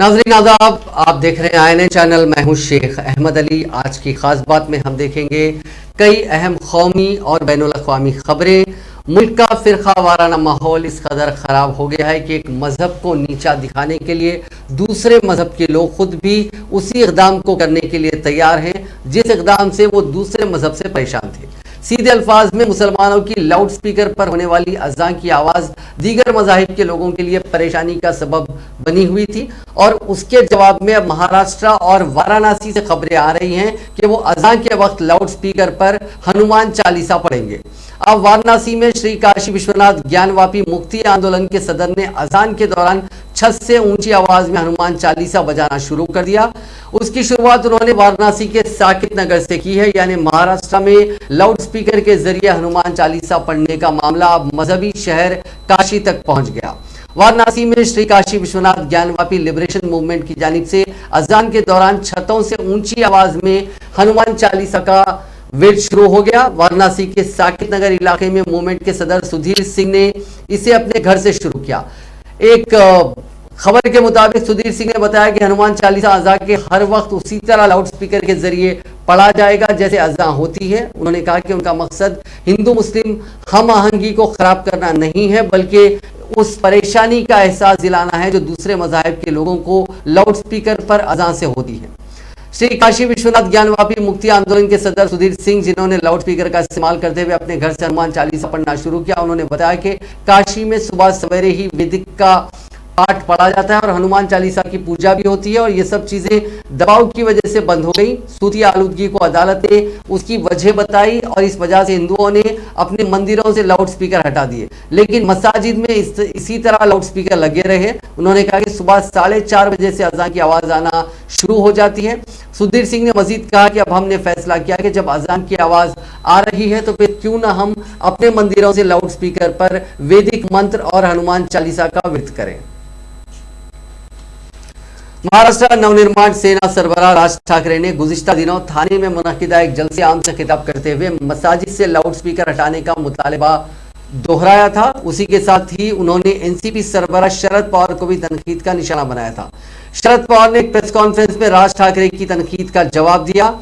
नाज़रीन आदाब, आप देख रहे हैं आईएनए चैनल। मैं हूं शेख अहमद अली। आज की खास बात में हम देखेंगे कई अहम कौमी और बैनुल अक़वामी खबरें। मुल्क का फिरका वाराना माहौल इस कदर ख़राब हो गया है कि एक मज़हब को नीचा दिखाने के लिए दूसरे मज़हब के लोग खुद भी उसी इक़दाम को करने के लिए तैयार हैं जिस इक़दाम से वो दूसरे मज़हब से परेशान थे। सीधे अल्फाज में मुसलमानों की लाउड स्पीकर पर होने वाली अज़ान की आवाज़ दीगर मज़ाहिब के लोगों के लिए परेशानी का सबब बनी हुई थी और उसके जवाब में अब महाराष्ट्र और वाराणसी से खबरें आ रही हैं कि वो अज़ान के वक्त लाउड स्पीकर पर हनुमान चालीसा पढ़ेंगे। अब वाराणसी में श्री काशी विश्वनाथ ज्ञानवापी मुक्ति आंदोलन के सदर ने अज़ान के दौरान छत से ऊंची आवाज में हनुमान चालीसा बजाना शुरू कर दिया। उसकी शुरुआत उन्होंने वाराणसी के साकित नगर से की है। यानी महाराष्ट्र में लाउड स्पीकर के जरिए हनुमान चालीसा पढ़ने का मामला अब मजहबी शहर काशी तक पहुंच गया। वाराणसी में श्री काशी विश्वनाथ ज्ञानवापी लिबरेशन मूवमेंट की जानिब से अज़ान के दौरान छतों से ऊंची आवाज में हनुमान चालीसा का वेट शुरू हो गया। वाराणसी के साकित नगर इलाके में मूवमेंट के सदर सुधीर सिंह ने इसे अपने घर से शुरू किया। एक खबर के मुताबिक सुधीर सिंह ने बताया कि हनुमान चालीसा अज़ान के हर वक्त उसी तरह लाउड स्पीकर के जरिए पढ़ा जाएगा जैसे अज़ान होती है। उन्होंने कहा कि उनका मकसद हिंदू मुस्लिम हम आहंगी को खराब करना नहीं है बल्कि उस परेशानी का एहसास दिलाना है जो दूसरे मज़ाहिब के लोगों को लाउड स्पीकर पर अज़ान से होती है। श्री काशी विश्वनाथ ज्ञानवापी मुक्ति आंदोलन के सदर सुधीर सिंह, जिन्होंने लाउड स्पीकर का इस्तेमाल करते हुए अपने घर से हनुमान चालीसा पढ़ना शुरू किया, उन्होंने बताया कि काशी में सुबह सवेरे ही वैदिक का पाठ पढ़ा जाता है और हनुमान चालीसा की पूजा भी होती है और ये सब चीजें दबाव की वजह से बंद हो गई। सूती आलूदगी को अदालत ने उसकी वजह बताई और इस वजह से हिंदुओं ने अपने मंदिरों से लाउड स्पीकर हटा दिए, लेकिन मसाजिद में इसी तरह लाउड स्पीकर लगे रहे। उन्होंने कहा कि सुबह 4:30 बजे से अज़ान की आवाज़ आना शुरू हो जाती है। सुधीर सिंह ने मजीद कहा कि अब हमने फैसला किया कि जब अज़ान की आवाज़ आ रही है तो फिर क्यों ना हम अपने मंदिरों से लाउड स्पीकर पर वैदिक मंत्र और हनुमान चालीसा का विरत करें। महाराष्ट्र नवनिर्माण सेना सरबराह राज ठाकरे ने गुज़िश्ता दिनों थाने में मुनक्किदा एक जलसे आम से खिताब करते हुए मसाजिद से लाउड स्पीकर हटाने का मुतालबा दोहराया था। उसी के साथ ही उन्होंने एनसीपी सरबराह शरद पवार को भी तनकीद का निशाना बनाया था। शरद पवार ने एक प्रेस कॉन्फ्रेंस में राज ठाकरे की तनकीद का जवाब दिया।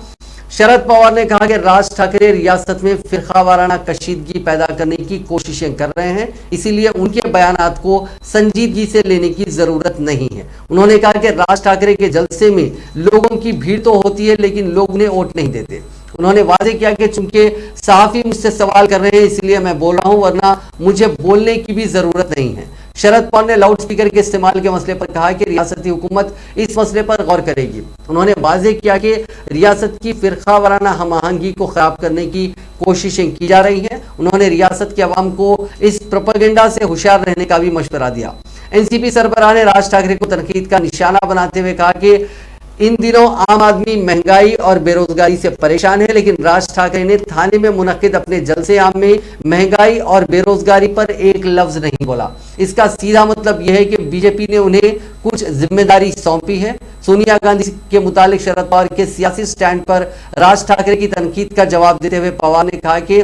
शरद पवार ने कहा कि राज ठाकरे रियासत में फिरका वाराना कशीदगी पैदा करने की कोशिशें कर रहे हैं, इसीलिए उनके बयानात को संजीदगी से लेने की जरूरत नहीं है। उन्होंने कहा कि राज ठाकरे के जलसे में लोगों की भीड़ तो होती है लेकिन लोग उन्हें वोट नहीं देते। उन्होंने वादे किया कि चूंकि सहाफी मुझसे सवाल कर रहे हैं इसलिए मैं बोल रहा हूं, वरना मुझे बोलने की भी जरूरत नहीं है। शरद पवार ने लाउड स्पीकर के इस्तेमाल के मसले पर कहा कि रियासती हुकूमत इस मसले पर गौर करेगी। उन्होंने वाजे किया कि रियासत की फिरका वाराना हम आहंगी को खराब करने की कोशिशें की जा रही हैं। उन्होंने रियासत के अवाम को इस प्रोपेगेंडा से होशियार रहने का भी मशवरा दिया। एनसीपी सरबराह ने राज ठाकरे को तनकीद का निशाना बनाते हुए कहा कि इन दिनों आम आदमी महंगाई और बेरोजगारी से परेशान है, लेकिन राज ठाकरे ने थाने में मुनक्किद अपने जलसे आम में महंगाई और बेरोजगारी पर एक लफ्ज नहीं बोला। इसका सीधा मतलब यह है कि बीजेपी ने उन्हें कुछ जिम्मेदारी सौंपी है। सोनिया गांधी के मुतालिक शरद पवार के सियासी स्टैंड पर राज ठाकरे की तनकीद का जवाब देते हुए पवार ने कहा कि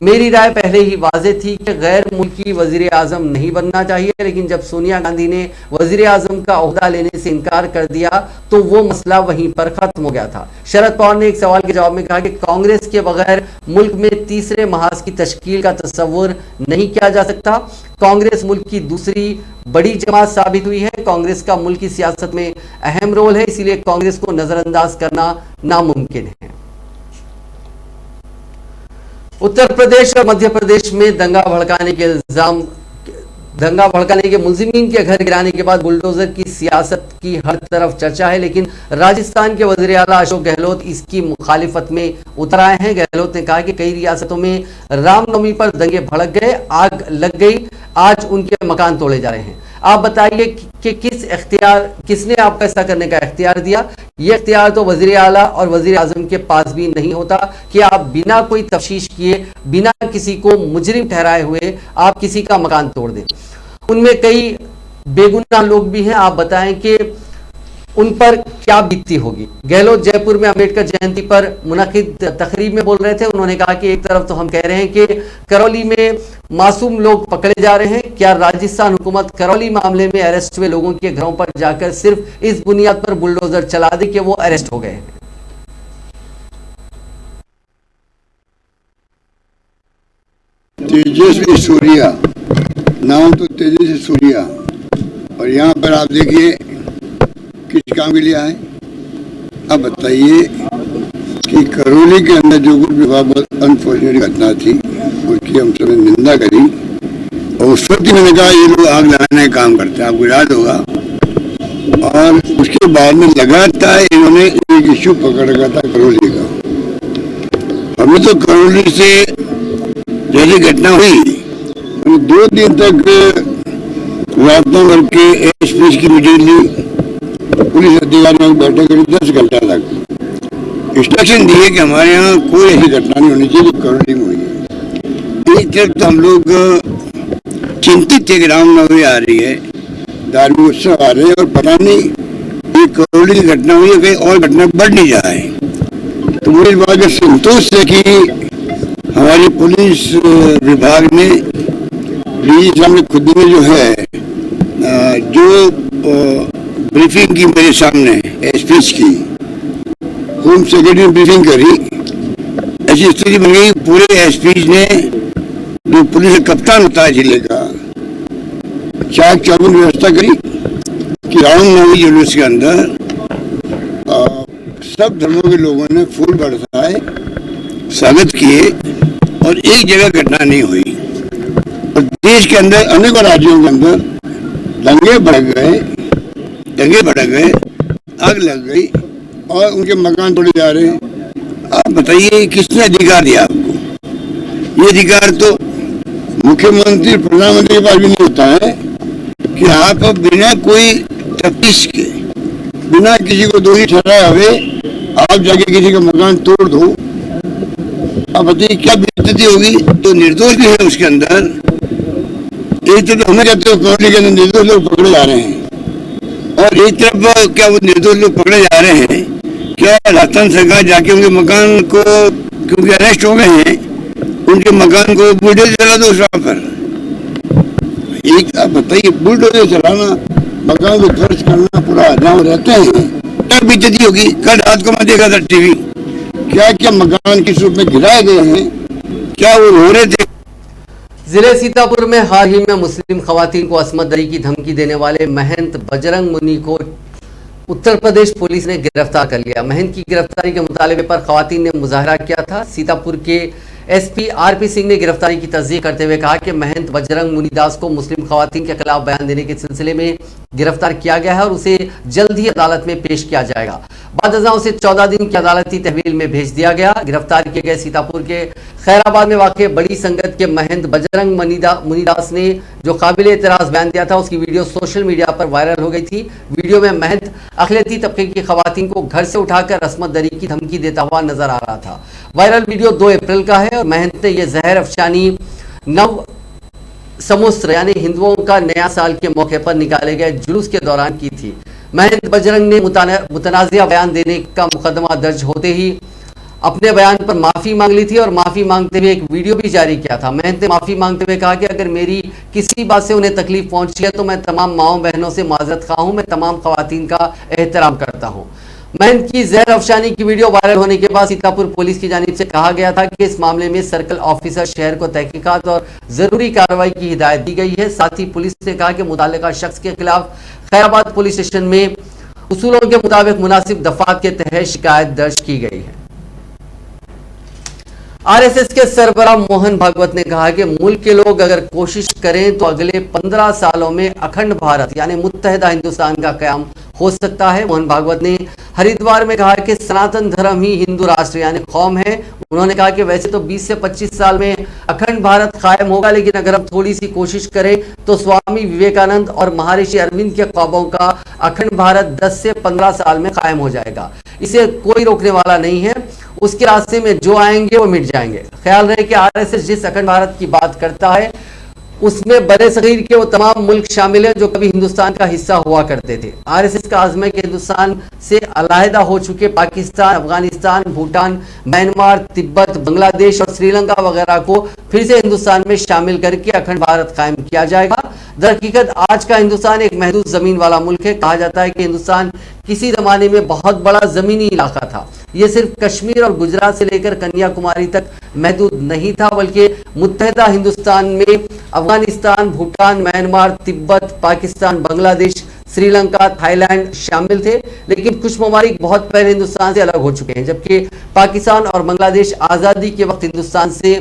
मेरी राय पहले ही वाज़ेह थी कि गैर मुल्की वजीर आजम नहीं बनना चाहिए, लेकिन जब सोनिया गांधी ने वजीर आजम का ओहदा लेने से इनकार कर दिया तो वो मसला वहीं पर खत्म हो गया था। शरद पवार ने एक सवाल के जवाब में कहा कि कांग्रेस के बगैर मुल्क में तीसरे महाज की तश्कील का तस्वुर नहीं किया जा सकता। कांग्रेस मुल्क की दूसरी बड़ी जमात साबित हुई है। कांग्रेस का मुल्क की सियासत में अहम रोल है, इसीलिए कांग्रेस को नजरअंदाज करना नामुमकिन है। उत्तर प्रदेश और मध्य प्रदेश में दंगा भड़काने के मुलजिमीन के घर गिराने के बाद बुलडोजर की सियासत की हर तरफ चर्चा है, लेकिन राजस्थान के वज़ीर आला अशोक गहलोत इसकी मुखालिफत में उतर आए हैं। गहलोत ने कहा कि कई रियासतों में रामनवमी पर दंगे भड़क गए, आग लग गई, आज उनके मकान तोड़े जा रहे हैं। आप बताइए कि किसने आपको ऐसा करने का इख्तियार दिया? ये इख्तियार तो वज़ीर आला और वज़ीर आज़म के पास भी नहीं होता कि आप बिना कोई तफ्तीश किए, बिना किसी को मुजरिम ठहराए हुए आप किसी का मकान तोड़ दें। उनमें कई बेगुनाह लोग भी हैं। आप बताएं कि उन पर क्या बीतती होगी। गहलोत जयपुर में अम्बेडकर जयंती पर मुनक्किद तकरीब में बोल रहे थे। उन्होंने कहा कि एक तरफ तो हम कह रहे हैं कि करौली में मासूम लोग पकड़े जा रहे हैं, क्या राजस्थान हुकूमत करौली मामले में अरेस्ट हुए लोगों के घरों पर जाकर सिर्फ इस बुनियाद पर बुलडोजर चला दे कि वो अरेस्ट हो गए हैं। तेजस्वी सूर्या, नाम तो तेजस्वी सूर्या, और यहाँ पर आप देखिए किस काम के लिए आए। अब बताइए कि करौली के अंदर जो कुछ भी बहुत अनफॉर्चुनेट घटना थी उसकी हम सबने निंदा करी, और उस वक्त मैंने कहा ये लोग आग लगाने का काम करते हैं, आपको याद होगा। और उसके बाद में लगातार इन्होंने एक इश्यू पकड़ रखा था करौली का। हमें तो करौली से जैसी घटना हुई 2 दिन तक रातों भर के एसपी की मीटिंग ली, पुलिस अधिकारियों की बैठक करी 10 घंटा तक। इंस्ट्रक्शन दिए कि हमारे यहाँ कोई ऐसी घटना नहीं होनी चाहिए जो करौली में हुई है। एक तरफ तो हम लोग चिंतित थे कि रामनवमी आ रही है, धार्मिक उत्सव आ रहे हैं, और पता नहीं ये करौली की घटना हुई है कहीं और घटना बढ़ नहीं जाए। तो मुझे इस बात का संतोष है कि हमारी पुलिस विभाग ने डीजी साहब ने खुद में जो है जो ब्रीफिंग की मेरे सामने एसपीज की, होम सेक्रेटरी ने ब्रीफिंग करी, ऐसी स्थिति बन गई पूरे एसपीज ने, जो पुलिस कप्तान होता है जिले का, चाक चौबंद व्यवस्था करी कि रामनवमी जुलूस के अंदर सब धर्मों के लोगों ने फूल बरसाए, स्वागत किए, और एक जगह घटना नहीं हुई। और देश के अंदर अनेकों राज्यों के अंदर दंगे भड़क गए, आग लग गई और उनके मकान तोड़े जा रहे हैं। आप बताइए किसने अधिकार दिया आपको? ये अधिकार तो मुख्यमंत्री प्रधानमंत्री के पास भी नहीं होता है कि आप बिना कोई तफ्तीश के, बिना किसी को दोषी ठहराए हुए आप जाके किसी का मकान तोड़ दो। अब बताइए क्या बेइज्जती होगी। तो निर्दोष भी है उसके अंदर। एक तरफ हमें कहते हो करौली के अंदर निर्दोष लोग पकड़े जा रहे हैं, और एक तरफ क्या वो निर्दोष लोग पकड़े जा रहे हैं, क्या राजस्थान सरकार जाके उनके मकान को, क्योंकि अरेस्ट हो गए हैं, उनके मकान को बुलडोजर चला दो वहाँ पर। एक आप बताइए बुलडोजर चलाना, मकान को ध्वस्त करना, पूरा हजाम रहते हैं, क्या बेइज्जती होगी। कल रात को मैं देखा था टीवी, क्या क्या मकान किस रूप में गिराए गए हैं, क्या वो रो रहे थे। जिले सीतापुर में हाल ही में मुस्लिम खवातीन को असमत दरी की धमकी देने वाले महंत बजरंग मुनि को उत्तर प्रदेश पुलिस ने गिरफ्तार कर लिया। महंत की गिरफ्तारी के मुतालबे पर खवातीन ने मुजाहरा किया था। सीतापुर के एसपी आरपी सिंह ने गिरफ्तारी की तस्दीक करते हुए कहा कि महंत बजरंग मुनिदास को मुस्लिम खवातीन के खिलाफ बयान देने के सिलसिले में गिरफ्तार किया गया है और उसे जल्द ही अदालत में पेश किया जाएगा। बाद अज़ां उसे 14 दिन की अदालती तहवील में भेज दिया गया। गिरफ्तार किए गए सीतापुर के खैराबाद में वाक़ बड़ी संगत के महंत बजरंग मुनिदास ने जो काबिल एतराज़ बयान दिया था, उसकी वीडियो सोशल मीडिया पर वायरल हो गई थी। वीडियो में महंत अक़लियती तबके की खवातीन को घर से उठाकर असमत दरी की धमकी देता हुआ नजर आ रहा था। वायरल वीडियो 2 अप्रैल का है और महंत ने यह जहर अफशानी नव समुस्र यानी हिंदुओं का नया साल के मौके पर निकाले गए जुलूस के दौरान की थी। महंत बजरंग ने मुतनाज़िया बयान देने का मुकदमा दर्ज होते ही अपने बयान पर माफ़ी मांग ली थी और माफ़ी मांगते हुए एक वीडियो भी जारी किया था। महंत ने माफ़ी मांगते हुए कहा कि अगर मेरी किसी बात से उन्हें तकलीफ पहुंची है तो मैं तमाम माओं बहनों से माजरत खा हूं, मैं तमाम खवातीन का एहतराम करता हूं। महंत की जहर अफशानी की वीडियो वायरल होने के बाद सीतापुर पुलिस की जानिब से कहा गया था कि इस मामले में सर्कल ऑफिसर शहर को तहकीकात और जरूरी कार्रवाई की हिदायत दी गई है। साथ ही पुलिस ने कहा कि मुताल्लिका शख्स के खिलाफ खैराबाद पुलिस स्टेशन में उसूलों के मुताबिक मुनासिब दफात के तहत शिकायत दर्ज की गई है। आरएसएस के सरबराह मोहन भागवत ने कहा कि मुल्क के लोग अगर कोशिश करें तो अगले 15 सालों में अखंड भारत यानी मुत्तहिदा हिंदुस्तान का कयाम हो सकता है। मोहन भागवत ने हरिद्वार में कहा कि सनातन धर्म ही हिंदू राष्ट्र यानी कौम है। उन्होंने कहा कि वैसे तो 20 से 25 साल में अखंड भारत कायम होगा, लेकिन अगर हम थोड़ी सी कोशिश करें तो स्वामी विवेकानंद और महर्षि अरविंद के ख्वाबों का अखंड भारत 10 से 15 साल में कायम हो जाएगा। इसे कोई रोकने वाला नहीं है। उसके रास्ते में जो आएंगे वो मिट जाएंगे। ख्याल रहे कि आरएसएस जिस अखंड भारत की बात करता है उसमें बड़े सगीर के वो तमाम मुल्क शामिल हैं जो कभी हिंदुस्तान का हिस्सा हुआ करते थे। आरएसएस का आज़म है कि हिंदुस्तान से अलहदा हो चुके पाकिस्तान, अफगानिस्तान, भूटान, म्यांमार, तिब्बत, बांग्लादेश और श्रीलंका वगैरह को फिर से हिंदुस्तान में शामिल करके अखंड भारत कायम किया जाएगा। दरहकीकत आज का हिंदुस्तान एक महदूद जमीन वाला मुल्क है। कहा जाता है कि हिंदुस्तान किसी जमाने में बहुत बड़ा जमीनी इलाका था। यह सिर्फ कश्मीर और गुजरात से लेकर कन्याकुमारी तक महदूद नहीं था, बल्कि मुत्तहदा हिंदुस्तान में अफगानिस्तान, भूटान, म्यांमार, तिब्बत, पाकिस्तान, बांग्लादेश, श्रीलंका, थाईलैंड शामिल थे। लेकिन कुछ ममालिक बहुत पहले हिंदुस्तान से अलग हो चुके हैं, जबकि पाकिस्तान और बांग्लादेश आज़ादी के वक्त हिंदुस्तान से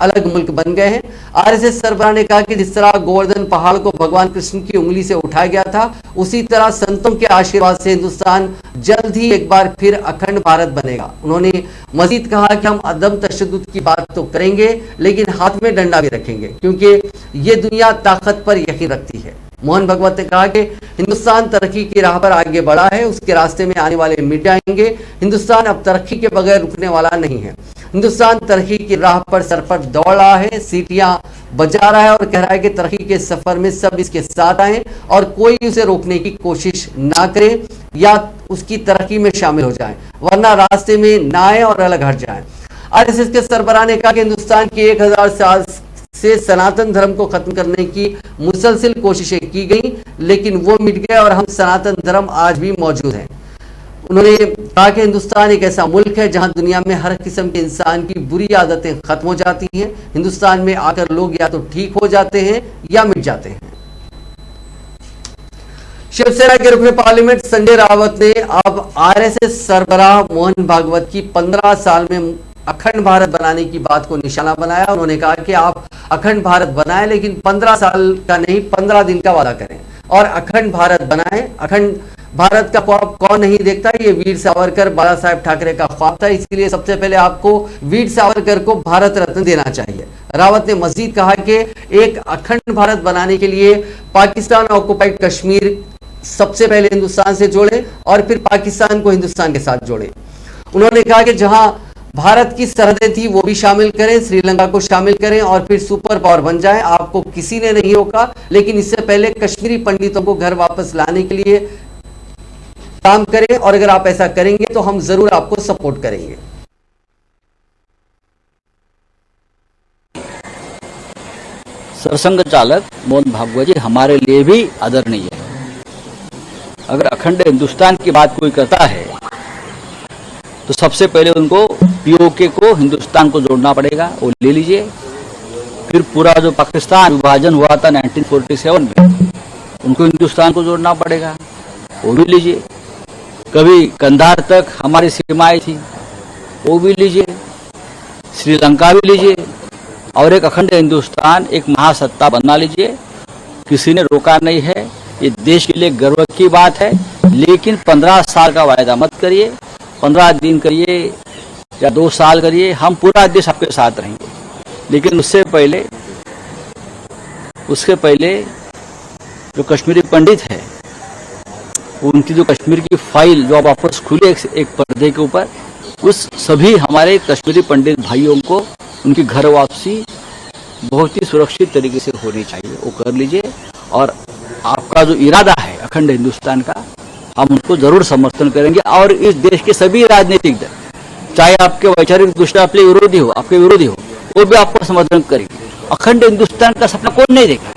अलग मुल्क बन गए हैं। आरएसएस सरबराह ने कहा कि जिस तरह गोवर्धन पहाड़ को भगवान कृष्ण की उंगली से उठाया गया था, उसी तरह संतों के आशीर्वाद से हिंदुस्तान जल्द ही एक बार फिर अखंड भारत बनेगा। उन्होंने मजीद कहा कि हम अदम तशद्दुद की बात तो करेंगे, लेकिन हाथ में डंडा भी रखेंगे, क्योंकि ये दुनिया ताकत पर यकीन रखती है। मोहन भागवत ने कहा कि हिंदुस्तान तरक्की की राह पर आगे बढ़ा है, उसके रास्ते में आने वाले मिट जाएंगे। हिंदुस्तान अब तरक्की के बगैर रुकने वाला नहीं है। हिंदुस्तान तरक्की की राह पर सर पर दौड़ रहा है, सीटियां बजा रहा है और कह रहा है कि तरक्की के सफर में सब इसके साथ आए और कोई उसे रोकने की कोशिश ना करे या उसकी तरक्की में शामिल हो जाए, वरना रास्ते में ना आए और अलग हट जाए। आरएसएस के सरबराह ने कहा कि हिंदुस्तान की 1000 साल से सनातन धर्म को खत्म करने की मुसलसिल कोशिशें की गई, लेकिन वो मिट गए और हम सनातन धर्म आज भी मौजूद हैं। उन्होंने कहा कि हिंदुस्तान एक ऐसा मुल्क है जहां दुनिया में हर किस्म के इंसान की बुरी आदतें खत्म हो जाती हैं। हिंदुस्तान में आकर लोग या तो ठीक हो जाते हैं या मिट जाते हैं। शिवसेना के रुकने पार्लियामेंट संजय रावत ने अब आरएसएस सरबराह मोहन भागवत की 15 साल में अखंड भारत बनाने की बात को निशाना बनाया। उन्होंने कहा कि आप अखंड भारत बनाएं, लेकिन 15 साल का नहीं, 15 दिन का वादा करें और अखंड भारत बनाएं। अखंड भारत का ख्वाब कौन नहीं देखता, ये वीर सावरकर, बाला साहेब ठाकरे का ख्वाब था। इसलिए सबसे पहले आपको वीर सावरकर को भारत रत्न देना चाहिए। रावत ने मजीद कहा कि एक अखंड भारत बनाने के लिए पाकिस्तान ऑक्युपाइड कश्मीर सबसे पहले हिंदुस्तान से जोड़े और फिर पाकिस्तान को हिंदुस्तान के साथ जोड़े। उन्होंने कहा कि जहां भारत की सरहदें थी वो भी शामिल करें, श्रीलंका को शामिल करें और फिर सुपर पावर बन जाएं। आपको किसी ने नहीं रोका, लेकिन इससे पहले कश्मीरी पंडितों को घर वापस लाने के लिए काम करें और अगर आप ऐसा करेंगे तो हम जरूर आपको सपोर्ट करेंगे। सरसंघ चालक मोहन भागवत जी हमारे लिए भी आदरणीय है। अगर अखंड हिंदुस्तान की बात कोई करता है तो सबसे पहले उनको पीओके को हिंदुस्तान को जोड़ना पड़ेगा, वो ले लीजिए। फिर पूरा जो पाकिस्तान विभाजन हुआ था 1947 में, उनको हिंदुस्तान को जोड़ना पड़ेगा, वो भी लीजिए। कभी कंधार तक हमारी सीमाएं थी, वो भी लीजिए। श्रीलंका भी लीजिए और एक अखंड हिंदुस्तान, एक महासत्ता बना लीजिए। किसी ने रोका नहीं है, ये देश के लिए गर्व की बात है। लेकिन 15 साल का वायदा मत करिए, 15 दिन करिए या 2 साल करिए, हम पूरा देश आपके साथ रहेंगे। लेकिन उससे पहले जो कश्मीरी पंडित है, उनकी जो कश्मीर की फाइल जो अब वापस खुली एक पर्दे के ऊपर, उस सभी हमारे कश्मीरी पंडित भाइयों को उनकी घर वापसी बहुत ही सुरक्षित तरीके से होनी चाहिए, वो कर लीजिए। और आपका जो इरादा है अखंड हिंदुस्तान का, हम उनको जरूर समर्थन करेंगे। और इस देश के सभी राजनीतिक दल, चाहे आपके वैचारिक दृष्टि आपके विरोधी हो, वो भी आपको समर्थन करेंगे। अखंड हिंदुस्तान का सपना कौन नहीं देखा,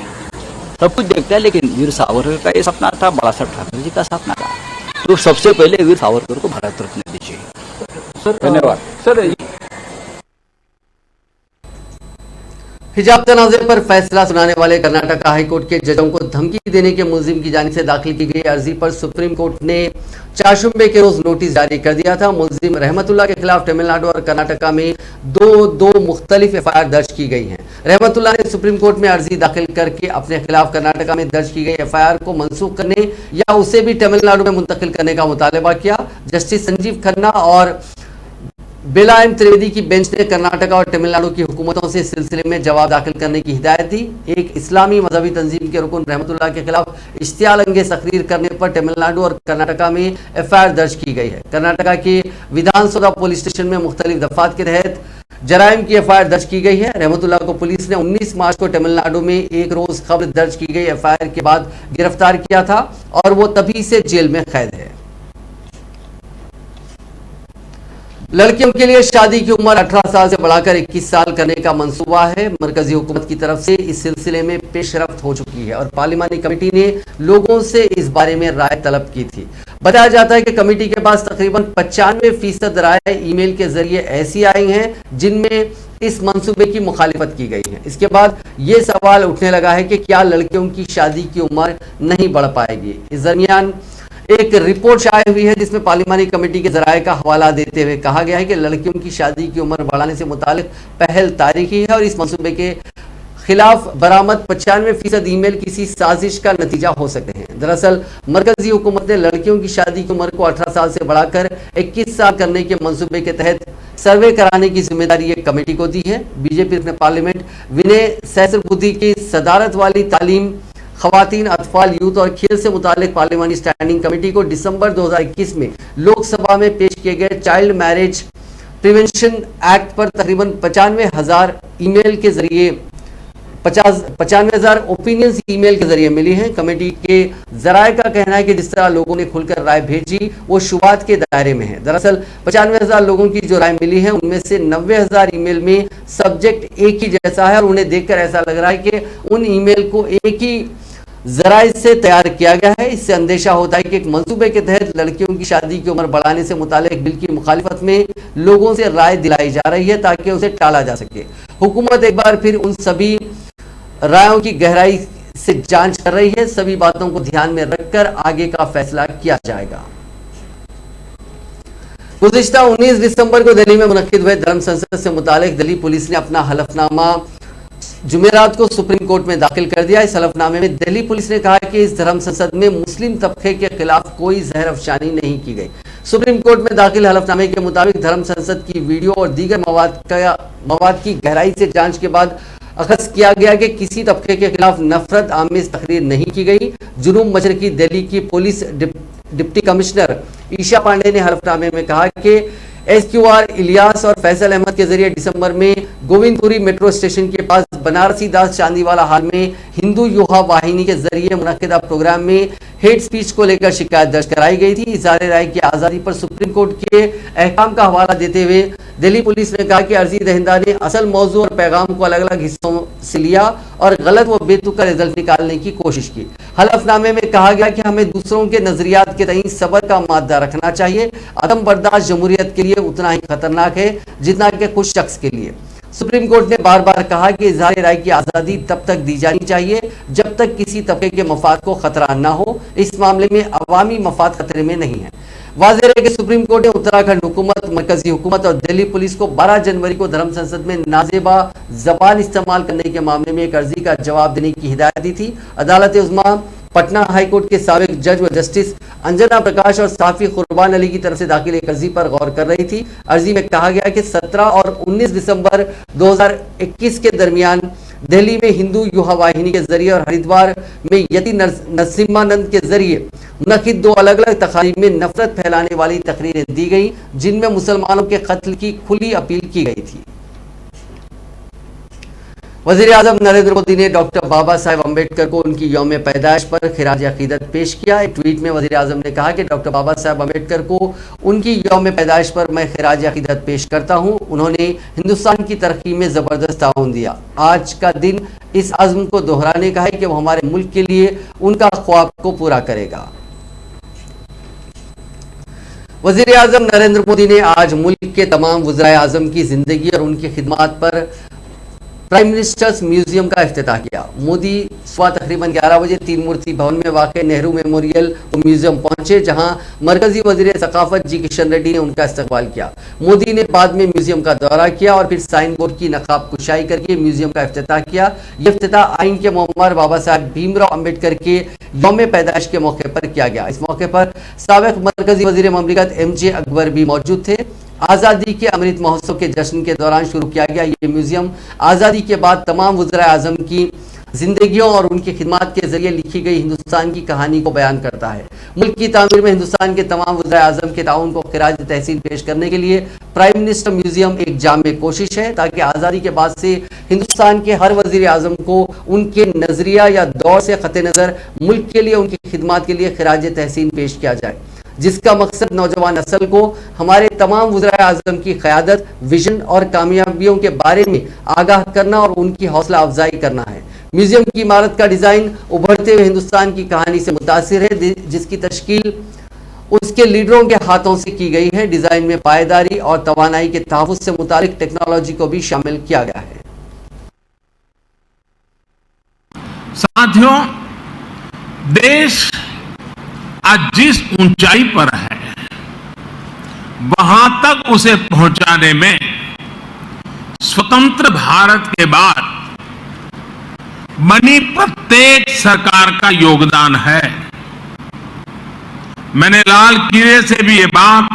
सब कुछ देखता है, लेकिन वीर सावरकर का ये सपना था, बाला साहब ठाकरे जी का सपना था। तो सबसे पहले वीर सावरकर को भारत रत्न दीजिए। धन्यवाद सर। हिजाब तनाज़े पर फैसला सुनाने वाले कर्नाटक हाईकोर्ट के जजों को धमकी देने के मुलजिम की जानिब से दाखिल की गई अर्जी पर सुप्रीम कोर्ट ने चारशुम्बे के रोज नोटिस जारी कर दिया था। मुलजिम रहमतुल्लाह के खिलाफ तमिलनाडु और कर्नाटका में दो मुख्तलिफ एफआईआर दर्ज की गई हैं। रहमतुल्लाह ने सुप्रीम कोर्ट में अर्जी दाखिल करके अपने खिलाफ कर्नाटका में दर्ज की गई एफआईआर को मनसूख करने या उसे भी तमिलनाडु में मुंतकिल करने का मुतालबा किया। जस्टिस संजीव खन्ना और बेला एम त्रिवेदी की बेंच ने कर्नाटका और तमिलनाडु की हुकूमतों से इस सिलसिले में जवाब दाखिल करने की हिदायत दी। एक इस्लामी मजहबी तंजीम के रुकन रहमतुल्लाह के खिलाफ इश्तियाल अंगेज तकरीर करने पर तमिलनाडु और कर्नाटका में एफआईआर दर्ज की गई है। कर्नाटका के विधानसौदा पुलिस स्टेशन में मुख्तलिफ दफात के तहत जराइम की एफआईआर दर्ज की गई है। रहमतुल्लाह को पुलिस ने 19 मार्च को तमिलनाडु में एक रोज खबर दर्ज की गई एफआईआर के बाद गिरफ्तार किया था और वो तभी से जेल में कैद है। लड़कियों के लिए शादी की उम्र 18 साल से बढ़ाकर 21 साल करने का मंसूबा है। मरकजी हुकूमत की तरफ से इस सिलसिले में पेशरफ्त हो चुकी है और पार्लिमानी कमेटी ने लोगों से इस बारे में राय तलब की थी। बताया जाता है कि कमेटी के पास तकरीबन 95% राय ईमेल के जरिए ऐसी आई हैं जिनमें इस मंसूबे की मुखालिफत की गई है। इसके बाद ये सवाल उठने लगा है कि क्या लड़कियों की शादी की उम्र नहीं बढ़ पाएगी। इस दरमियान एक रिपोर्ट शाये हुई है जिसमें पार्लिमानी कमेटी के जराये का हवाला देते हुए कहा गया है कि लड़कियों की शादी की उम्र बढ़ाने से मुतालिक पहल तारीखी है और इस मंसूबे के खिलाफ बरामद 95% ईमेल किसी साजिश का नतीजा हो सकते हैं। दरअसल मरकजी हुकूमत ने लड़कियों की शादी की उम्र को 18 साल से बढ़ाकर 21 साल करने के मंसूबे के तहत सर्वे कराने की जिम्मेदारी एक कमेटी को दी है। बीजेपी ने पार्लियामेंट विनय सहस्त्रबुद्धे की सदारत वाली तालीम, खवातीन, अतफाल, यूथ और खेल से मुतालिक पार्लियामानी स्टैंडिंग कमेटी को दिसंबर 2021 में लोकसभा में पेश किए गए चाइल्ड मैरिज प्रिवेंशन एक्ट पर तकरीबन 95,000 ईमेल के जरिए 95,000 ओपिनियंस ईमेल के जरिए मिली हैं। कमेटी के जराये का कहना है कि जिस तरह लोगों ने खुलकर राय भेजी वो शुबात के दायरे में है। दरअसल 95,000 लोगों की जो राय मिली है उनमें से 90,000 ईमेल में सब्जेक्ट एक ही जैसा है और उन्हें देखकर ऐसा लग रहा है कि उन ईमेल को एक ही जराये से तैयार किया गया है। इससे अंदेशा होता है कि एक मंसूबे के तहत लड़कियों की शादी की उम्र बढ़ाने से मुतालिक बिल की मुखालिफत में लोगों से राय दिलाई जा रही है ताकि उसे टाला जा सके। हुकूमत एक बार फिर उन सभी रायों की गहराई से जांच कर रही है। सभी बातों को ध्यान में रखकर आगे का फैसला किया जाएगा। गुज़िश्ता 19 दिसंबर को दिल्ली में मुनक्किद हुए धर्म संसद से मुतालिक दिल्ली पुलिस ने अपना हलफनामा जुमेरात को सुप्रीम कोर्ट में दाखिल कर दिया। इस हलफनामे में दिल्ली पुलिस ने कहा कि इस धर्म संसद में मुस्लिम तबके के खिलाफ कोई जहर अफशानी नहीं की गई। सुप्रीम कोर्ट में दाखिल हलफनामे के मुताबिक धर्म संसद की वीडियो और दीगर मवाद की गहराई से जांच के बाद अखज़ किया गया कि किसी तबके के खिलाफ नफरत आमेज तकरीर नहीं की गई। जुनूब मशरकी दिल्ली की police deputy commissioner Isha Pandey ने हलफनामे में कहा कि SQR इलियास और फैसल अहमद के जरिए दिसंबर में गोविंदपुरी मेट्रो स्टेशन के पास बनारसी दास चांदीवाला हाल में हिंदू युवा वाहिनी के जरिए मुनक्किदा प्रोग्राम में हेट स्पीच को लेकर शिकायत दर्ज कराई गई थी। इज़हार राय की आज़ादी पर सुप्रीम कोर्ट के अहकाम का हवाला देते हुए दिल्ली पुलिस ने कहा कि अर्जी दहिंदा ने असल मौजू और पैगाम को अलग अलग हिस्सों से लिया और गलत व बेतुका रिजल्ट निकालने की कोशिश की। हलफनामे में कहा गया कि हमें दूसरों के नजरियात के तईं सब्र का मादा रखना चाहिए। अदम बर्दाश्त जमहूरियत के लिए उतना ही खतरनाक है जितना कि कुछ शख्स के लिए। सुप्रीम कोर्ट ने बार बार कहा कि इज़हार राय की आज़ादी तब तक दी जानी चाहिए जब तक किसी तबके के मफाद को खतरा न हो। इस मामले में अवामी मफाद खतरे में नहीं है। वाज़ेह है कि सुप्रीम कोर्ट ने उत्तराखंड हुकूमत, मरकजी हुकूमत और दिल्ली पुलिस को 12 जनवरी को धर्म संसद में नाजेबा जबान इस्तेमाल करने के मामले में एक अर्जी का जवाब देने की हिदायत दी थी। अदालत उज़्मा पटना हाई कोर्ट के साबिक जज व जस्टिस अंजना प्रकाश और साफी कुर्बान अली की तरफ से दाखिल एक अर्जी पर गौर कर रही थी। अर्जी में कहा गया कि 17 और 19 दिसंबर 2021 के दरमियान दिल्ली में हिंदू युवा वाहिनी के जरिए और हरिद्वार में यति नरसिम्हानंद के जरिए मुनक्किद 2 अलग अलग तकारीब में नफरत फैलाने वाली तकरीरें दी गई जिनमें मुसलमानों के कत्ल की खुली अपील की गई थी। वज़ीर आज़म नरेंद्र मोदी ने डॉक्टर बाबा साहेब अम्बेडकर को उनकी यौम पैदाइश पर खिराज अकीदत पेश किया। एक ट्वीट में वज़ीर आज़म ने कहा कि डॉक्टर बाबा साहेब अम्बेडकर को उनकी यौम पैदाइश पर मैं खिराज अकीदत पेश करता हूँ। उन्होंने हिंदुस्तान की तरक्की में ज़बरदस्त ताउन दिया। आज का दिन इस अज़्म को दोहराने का है कि वो हमारे मुल्क के लिए उनका ख्वाब को पूरा करेगा। वज़ीर आज़म नरेंद्र मोदी ने आज मुल्क के तमाम वज़राए आज़म की ज़िंदगी और उनकी खिदमात पर प्राइम मिनिस्टर्स म्यूजियम का इफ्तिताह किया। मोदी सुबह तकरीबन 11 बजे तीन मूर्ति भवन में वाक़ नेहरू मेमोरियल म्यूजियम पहुंचे जहां मरकजी वज़ीर सकाफत जी किशन रेड्डी ने उनका इस्तकबाल किया। मोदी ने बाद में म्यूजियम का दौरा किया और फिर साइन बोर्ड की नकाब कुशाई करके म्यूजियम का इफ्तिताह किया। यह इफ्तिताह आइन के मोहम्मद बाबा साहब भीमराव अम्बेडकर के यौम पैदाइश के मौके पर किया गया। इस मौके पर साबिक़ मरकजी वज़ीर ममलिकत MJ अकबर भी मौजूद थे। आज़ादी के अमृत महोत्सव के जश्न के दौरान शुरू किया गया ये म्यूजियम आज़ादी के बाद तमाम वज़राए आज़म की जिंदगियों और उनकी खिदमत के जरिए लिखी गई हिंदुस्तान की कहानी को बयान करता है। मुल्क की तामीर में हिंदुस्तान के तमाम वज़ीर आज़म के ताउन को खिराज तहसीन पेश करने के लिए प्राइम मिनिस्टर म्यूजियम एक जामे कोशिश है, ताकि आज़ादी के बाद से हिंदुस्तान के हर वज़ीर आज़म को उनके नजरिया या दौर से ख़त नज़र मुल्क के लिए उनकी खिदमत के लिए खिराज तहसीन पेश किया जाए, जिसका मकसद नौजवान नस्ल को हमारे तमाम वज़ीर आज़म की क़यादत, विजन और कामयाबियों के बारे में आगाह करना और उनकी हौसला अफजाई करना है। म्यूजियम की इमारत का डिज़ाइन उभरते हुए हिंदुस्तान की कहानी से मुतासिर है, जिसकी तश्कील उसके लीडरों के हाथों से की गई है। डिज़ाइन में पायदारी और तवानाई के तहफ़्फ़ुज़ से मुतालिक टेक्नोलॉजी को भी शामिल किया गया है। साथियों, देश आज जिस ऊंचाई पर है वहां तक उसे पहुंचाने में स्वतंत्र भारत के बाद बनी प्रत्येक सरकार का योगदान है। मैंने लाल किले से भी ये बात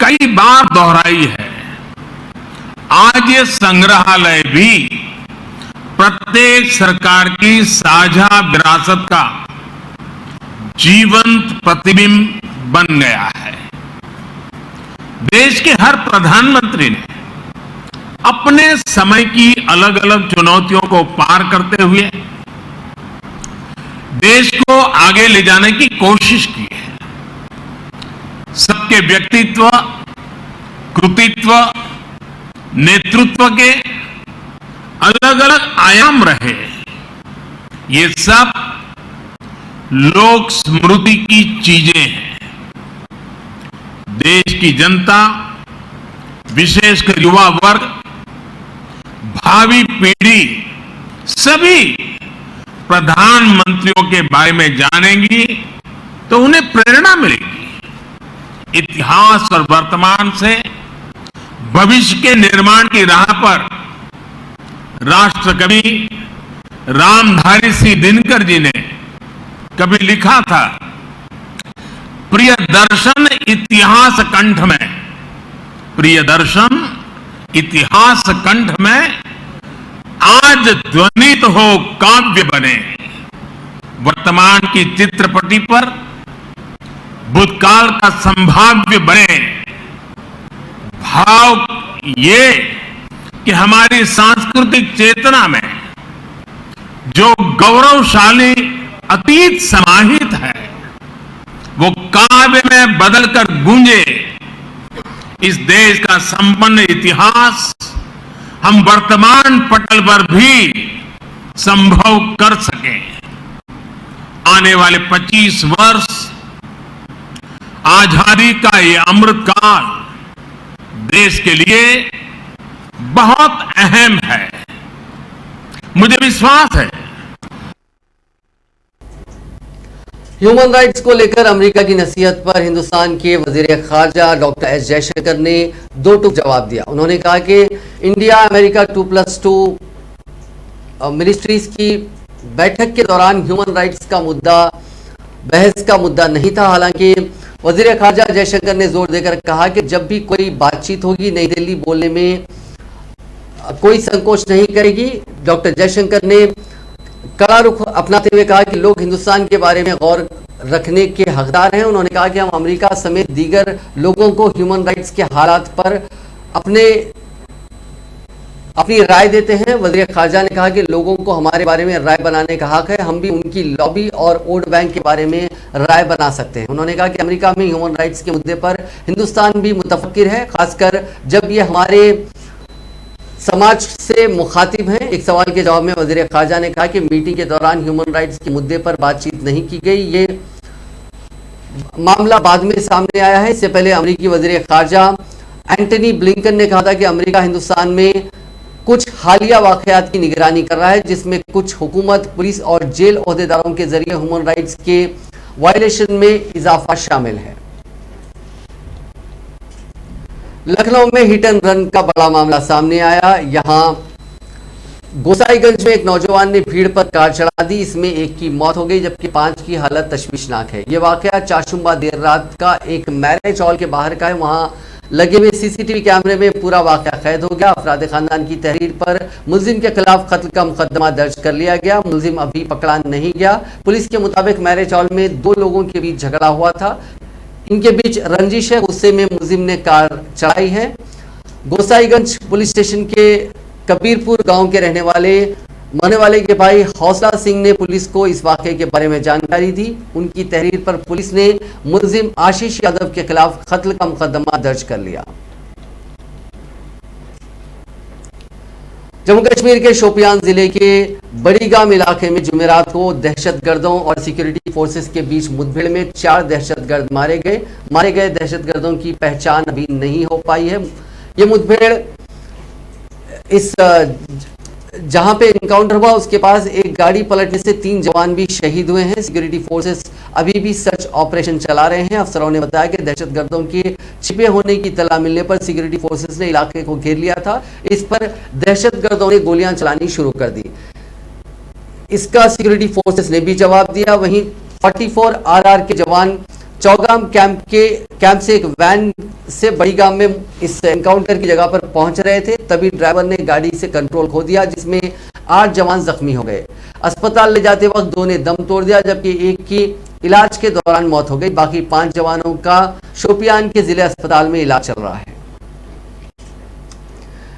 कई बार दोहराई है। आज ये संग्रहालय भी प्रत्येक सरकार की साझा विरासत का जीवंत प्रतिबिंब बन गया है। देश के हर प्रधानमंत्री ने अपने समय की अलग अलग चुनौतियों को पार करते हुए देश को आगे ले जाने की कोशिश की है। सबके व्यक्तित्व, कृतित्व, नेतृत्व के अलग अलग आयाम रहे। ये सब लोक स्मृति की चीजें हैं। देश की जनता, विशेषकर युवा वर्ग, भावी पीढ़ी सभी प्रधानमंत्रियों के बारे में जानेंगी तो उन्हें प्रेरणा मिलेगी। इतिहास और वर्तमान से भविष्य के निर्माण की राह पर राष्ट्रकवि रामधारी सिंह दिनकर जी ने कभी लिखा था, प्रिय दर्शन इतिहास कंठ में, प्रिय दर्शन इतिहास कंठ में आज ध्वनित हो काव्य बने। वर्तमान की चित्रपटी पर भूतकाल का संभाव्य बने। भाव ये कि हमारी सांस्कृतिक चेतना में जो गौरवशाली अतीत समाहित है वो काव्य में बदलकर गूंजे। इस देश का संपन्न इतिहास हम वर्तमान पटल पर भी संभव कर सकें। आने वाले 25 वर्ष आजादी का ये अमृत काल देश के लिए बहुत अहम है। मुझे विश्वास है ह्यूमन राइट्स को लेकर अमेरिका की नसीहत पर हिंदुस्तान के वजीर खारजा डॉक्टर एस जयशंकर ने दो टूक जवाब दिया। उन्होंने कहा कि इंडिया अमेरिका 2+2 मिनिस्ट्रीज की बैठक के दौरान ह्यूमन राइट्स का मुद्दा बहस का मुद्दा नहीं था। हालांकि वजीर खारजा जयशंकर ने जोर देकर कहा कि जब भी कोई बातचीत होगी नई दिल्ली बोलने में कोई संकोच नहीं करेगी। डॉक्टर जयशंकर ने कड़ा रुख अपनाते हुए कहा कि लोग हिंदुस्तान के बारे में गौर रखने के हकदार हैं। उन्होंने कहा कि हम अमेरिका समेत दीगर लोगों को ह्यूमन राइट्स के हालात पर अपनी राय देते हैं। वज़ीर खारजा ने कहा कि लोगों को हमारे बारे में राय बनाने का हक है, हम भी उनकी लॉबी और वोट बैंक के बारे में राय बना सकते हैं। उन्होंने कहा कि अमेरिका में ह्यूमन राइट्स के मुद्दे पर हिंदुस्तान भी मुतफक्किर है, खासकर जब ये हमारे समाज से मुखातिब हैं। एक सवाल के जवाब में वज़ीर खारजा ने कहा कि मीटिंग के दौरान ह्यूमन राइट्स के मुद्दे पर बातचीत नहीं की गई, ये मामला बाद में सामने आया है। इससे पहले अमेरिकी वज़ीर खारजा एंटनी ब्लिंकन ने कहा था कि अमेरिका हिंदुस्तान में कुछ हालिया वाकयात की निगरानी कर रहा है, जिसमें कुछ हुकूमत, पुलिस और जेल ओहदेदारों के जरिए ह्यूमन राइट्स के वायलेशन में इजाफा शामिल है। लखनऊ में हिट एंड रन का बड़ा मामला सामने आया। यहां गोसाईगंज में एक नौजवान ने भीड़ पर कार चढ़ा दी, इसमें एक की मौत हो गई जबकि 5 की हालत तशवीशनाक है। यह वाकया चाशुम्बा देर रात का एक मैरिज हॉल के बाहर का है। वहां लगे हुए सीसीटीवी कैमरे में पूरा वाकया कैद हो गया। अफराद खानदान की तहरीर पर मुलजिम के खिलाफ कत्ल का मुकदमा दर्ज कर लिया गया। मुलजिम अभी पकड़ा नहीं गया। पुलिस के मुताबिक मैरिज हॉल में दो लोगों के बीच झगड़ा हुआ था। इनके बीच रंजिश है। गुस्से में मुलजिम ने कार चढ़ाई है। गोसाईगंज पुलिस स्टेशन के कबीरपुर गांव के मरने वाले के भाई हौसला सिंह ने पुलिस को इस वाकये के बारे में जानकारी दी। उनकी तहरीर पर पुलिस ने मुलजिम आशीष यादव के खिलाफ कत्ल का मुकदमा दर्ज कर लिया। जम्मू कश्मीर के शोपियान जिले के बड़ीगाम इलाके में जुमेरात को दहशतगर्दों और सिक्योरिटी फोर्सेस के बीच मुठभेड़ में 4 दहशतगर्द मारे गए दहशतगर्दों की पहचान अभी नहीं हो पाई है। ये मुठभेड़ जहां पे इनकाउंटर हुआ उसके पास एक गाड़ी पलटने से 3 जवान भी शहीद हुए हैं। सिक्योरिटी फोर्सेस अभी भी सर्च ऑपरेशन चला रहे हैं। अफसरों ने बताया कि दहशतगर्दों के छिपे होने की इत्तला मिलने पर सिक्योरिटी फोर्सेस ने इलाके को घेर लिया था। इस पर दहशतगर्दों ने गोलियां चलानी शुरू कर दी। इसका सिक्योरिटी फोर्सेस ने भी जवाब दिया। वहीं 44 RR के जवान चौगाम कैंप से एक वैन से बड़ीगाम में इस एनकाउंटर की जगह पर पहुंच रहे थे। तभी ड्राइवर ने गाड़ी से कंट्रोल खो दिया, जिसमें 8 जवान जख्मी हो गए। अस्पताल ले जाते वक्त 2 ने दम तोड़ दिया, जबकि एक की इलाज के दौरान मौत हो गई। बाकी 5 जवानों का शोपियान के जिले अस्पताल में इलाज चल रहा है।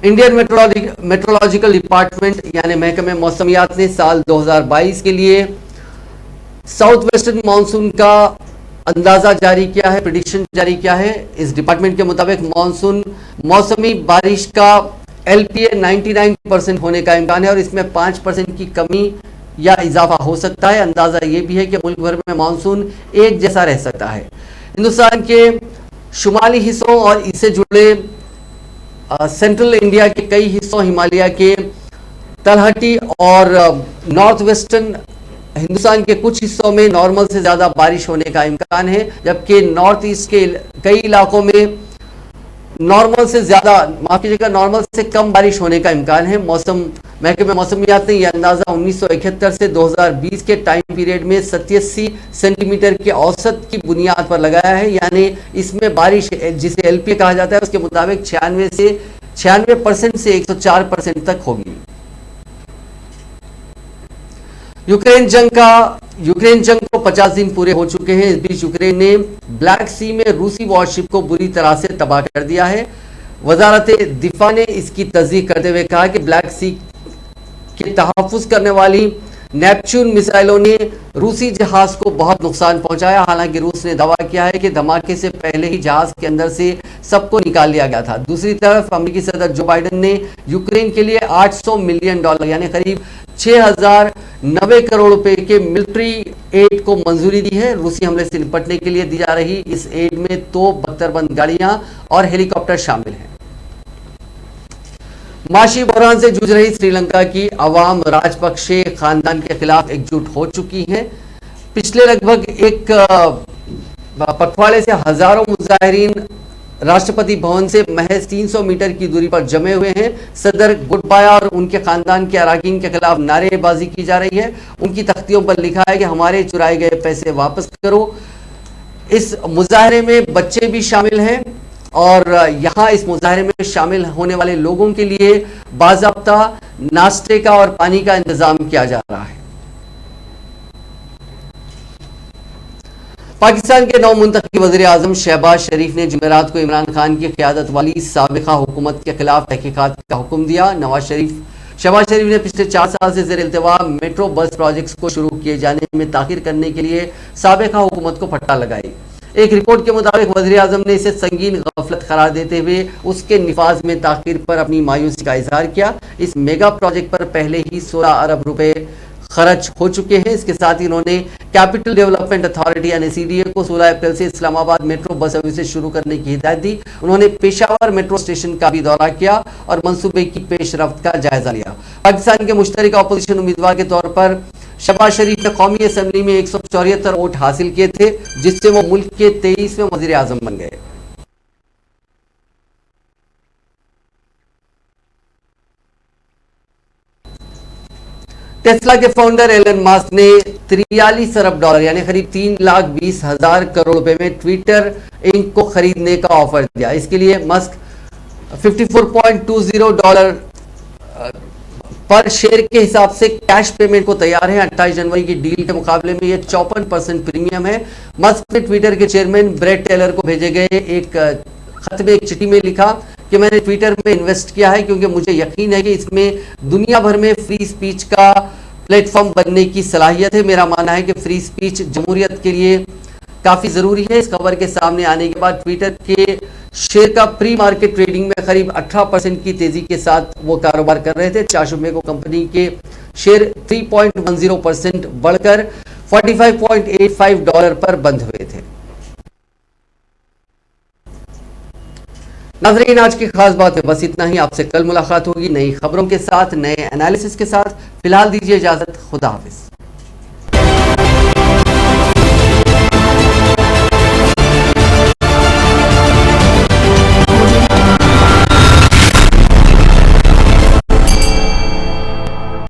इंडियन मेट्रोलॉजिकल डिपार्टमेंट यानी महकमे मौसमियात ने साल 2022 के लिए साउथ वेस्टर्न मानसून का अंदाजा जारी किया है, प्रेडिक्शन जारी किया है। इस डिपार्टमेंट के मुताबिक मौसमी बारिश का LPA 99% होने का इम्कान है और इसमें 5% की कमी या इजाफा हो सकता है। अंदाजा ये भी है कि मुल्क भर में मानसून एक जैसा रह सकता है। हिंदुस्तान के शुमाली हिस्सों और इससे जुड़े सेंट्रल इंडिया के कई हिस्सों, हिमालय के तलहटी और नॉर्थ वेस्टर्न हिंदुस्तान के कुछ हिस्सों में नॉर्मल से ज्यादा बारिश होने का इम्कान है, जबकि नॉर्थ ईस्ट के कई इलाकों में नॉर्मल से कम बारिश होने का इम्कान है। महकमे मौसमियात ने यह अंदाजा 1971 से 2020 के टाइम पीरियड में 87 सेंटीमीटर के औसत की बुनियाद पर लगाया है। यानी इसमें बारिश जिसे LPA कहा जाता है उसके मुताबिक 96% से 104% तक होगी। यूक्रेन जंग को 50 दिन पूरे हो चुके हैं। इस बीच यूक्रेन ने ब्लैक सी में रूसी वॉरशिप को बुरी तरह से तबाह कर दिया है। वजारत दिफा ने इसकी तस्दीक करते हुए कहा कि ब्लैक सी के तहफ़्फ़ुज़ करने वाली नेपच्यून मिसाइलों ने रूसी जहाज को बहुत नुकसान पहुंचाया। हालांकि रूस ने दावा किया है कि धमाके से पहले ही जहाज के अंदर से सबको निकाल लिया गया था। दूसरी तरफ अमेरिकी सदर जो बाइडेन ने यूक्रेन के लिए $800 मिलियन यानी करीब 6090 करोड़ रुपए के मिलिट्री एड को मंजूरी दी है। रूसी हमले से निपटने के लिए दी जा रही इस एड में तोप, बख्तरबंद गाड़ियां और हेलीकॉप्टर शामिल हैं। माशी बहरान से जूझ रही श्रीलंका की अवाम राजपक्षे खानदान के खिलाफ एकजुट हो चुकी है। पिछले लगभग एक पखवाड़े से हजारों मुजाहिरीन राष्ट्रपति भवन से महज 300 मीटर की दूरी पर जमे हुए हैं। सदर गोटबाया और उनके खानदान के अराकीन के खिलाफ नारेबाजी की जा रही है। उनकी तख्तियों पर लिखा है कि हमारे चुराए गए पैसे वापस करो। इस मुजाहरे में बच्चे भी शामिल हैं और यहाँ इस मुजाहरे में शामिल होने वाले लोगों के लिए बाज़ाब्ता नाश्ते का और पानी का इंतजाम किया जा रहा है। पाकिस्तान के नवमुंतखब वज़ीर आज़म शहबाज शरीफ ने जुमेरात को इमरान खान की क़यादत वाली साबिक़ा हुकूमत के खिलाफ तहकीकात का हुक्म दिया। शहबाज शरीफ ने पिछले 4 साल से ज़ेर इल्तिवा मेट्रो बस प्रोजेक्ट्स को शुरू किए जाने में ताख़ीर करने के लिए साबिक़ा हुकूमत को फटकार लगाई। एक रिपोर्ट के मुताबिक वज़ीर आज़म ने इसे संगीन गफलत करार देते हुए उसके निफाज में ताख़ीर पर अपनी मायूसी का इजहार किया। इस मेगा प्रोजेक्ट पर पहले ही 16 अरब रुपए खर्च हो चुके हैं। इसके साथ ही उन्होंने कैपिटल डेवलपमेंट अथॉरिटी यानी CDA को 16 अप्रैल से इस्लामाबाद मेट्रो बस सर्विसेज शुरू करने की हिदायत दी। उन्होंने पेशावर मेट्रो स्टेशन का भी दौरा किया और मंसूबे की पेशरफ्त का जायजा लिया। पाकिस्तान के मुश्तरका अपोजिशन उम्मीदवार के तौर पर शहबाज शरीफ ने कौमी असम्बली में 174 वोट हासिल किए थे, जिससे वो मुल्क के 23वें वज़ीर आज़म बन गए। टेस्ला के फाउंडर एलन मस्क ने 43 अरब डॉलर यानी करीब 3,20,000 करोड़ रुपए में ट्विटर इंक को खरीदने का ऑफर दिया। इसके लिए मस्क 54.20 डॉलर पर शेयर के हिसाब से कैश पेमेंट को तैयार है। 28 जनवरी की डील के मुकाबले में यह 54% प्रीमियम है। मस्क ने ट्विटर के चेयरमैन ब्रेट टेलर को भेजे गए एक खत में, एक चिट्ठी में लिखा कि मैंने ट्विटर में इन्वेस्ट किया है क्योंकि मुझे यकीन है कि इसमें दुनिया भर में फ्री स्पीच का प्लेटफॉर्म बनने की सलाहियत है। मेरा मानना है कि फ्री स्पीच जमहूरियत के लिए काफी जरूरी है। इस खबर के सामने आने के बाद ट्विटर के शेयर का प्री मार्केट ट्रेडिंग में करीब 18% की तेजी के साथ वो कारोबार कर रहे थे। 4 मई को कंपनी के शेयर 3.10% बढ़कर 45.85 डॉलर पर बंद हुए थे। नाज़रीन, आज की खास बात है बस इतना ही। आपसे कल मुलाकात होगी नई खबरों के साथ, नए एनालिसिस के साथ। फिलहाल दीजिए इजाजत। खुदा हाफिज।